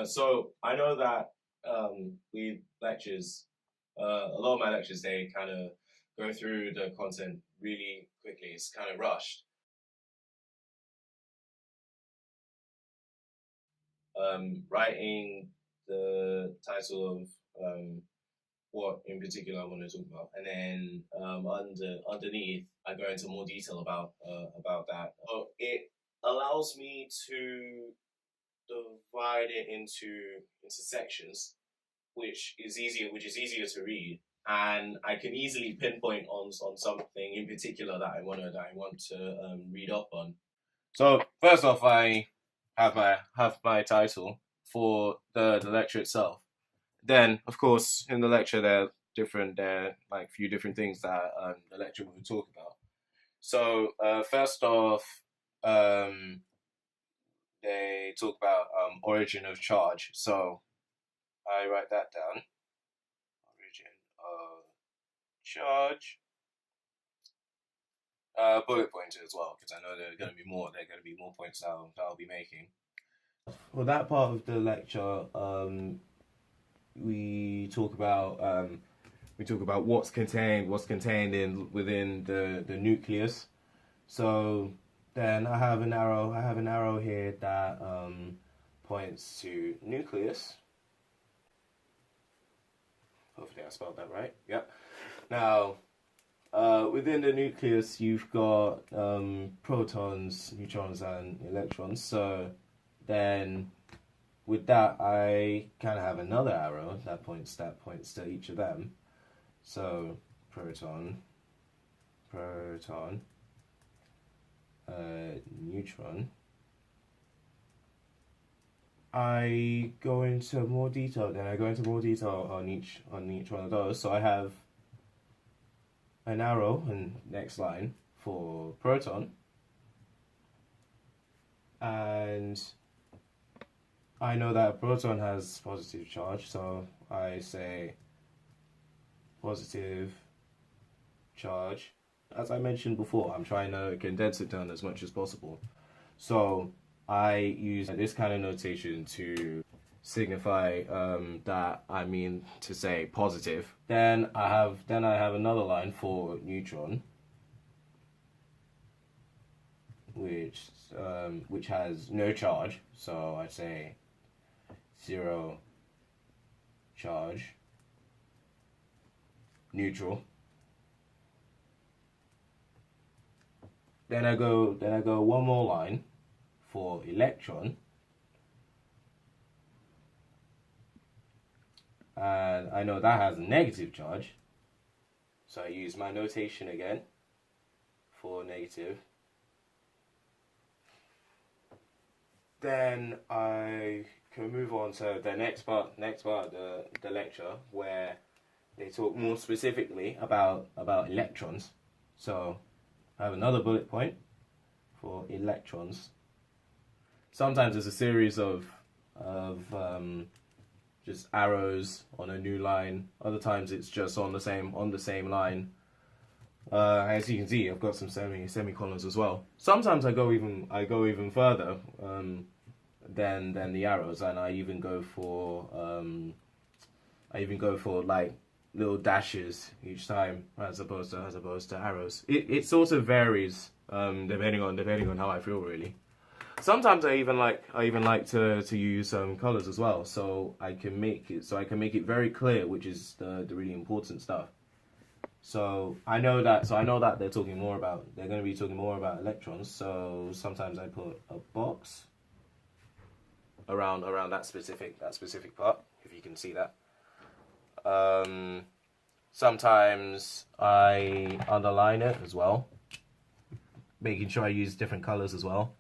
So I know that with lectures, a lot of my lectures they kind of go through the content really quickly. It's kind of rushed. Writing the title of what in particular I want to talk about, and then underneath I go into more detail about that. So it allows me to divide it into sections, which is easier to read, and I can easily pinpoint on something in particular that I want to read up on. So first off, I have my title for the lecture itself. Then, of course, in the lecture there are like a few different things that the lecturer will talk about. So first off, um, they talk about origin of charge. So I write that down. Origin of charge. Bullet pointer as well, because I know there are going to be more. There are going to be more points that I'll be making. For that part of the lecture, we talk about what's contained in within the nucleus. So then I have an arrow here that points to nucleus. Hopefully I spelled that right. Yep. Now, within the nucleus, you've got protons, neutrons, and electrons. So then, with that, I kind of have another arrow that points to each of them. So proton, neutron. I go into more detail. Then I go into more detail on each one of those. So I have an arrow and next line for proton, and I know that a proton has positive charge, so I say positive charge. As I mentioned before, I'm trying to condense it down as much as possible. So I use this kind of notation to signify that I mean to say positive. Then I have another line for neutron, which has no charge. So I say 0 charge, neutral. Then I go one more line for electron, and I know that has a negative charge, so I use my notation again for negative. Then I can move on to the next part of the lecture, where they talk more specifically about electrons. So I have another bullet point for electrons. Sometimes it's a series of just arrows on a new line. Other times it's just on the same line. As you can see, I've got some semicolons as well. Sometimes I go even further than the arrows, and I even go for like little dashes each time, as opposed to arrows. It sort of varies depending on how I feel, really. Sometimes I even like to use colors as well, so I can make it very clear, which is the really important stuff. So I know that they're going to be talking more about electrons. So sometimes I put a box around that specific part, if you can see that. Sometimes I underline it as well, making sure I use different colors as well.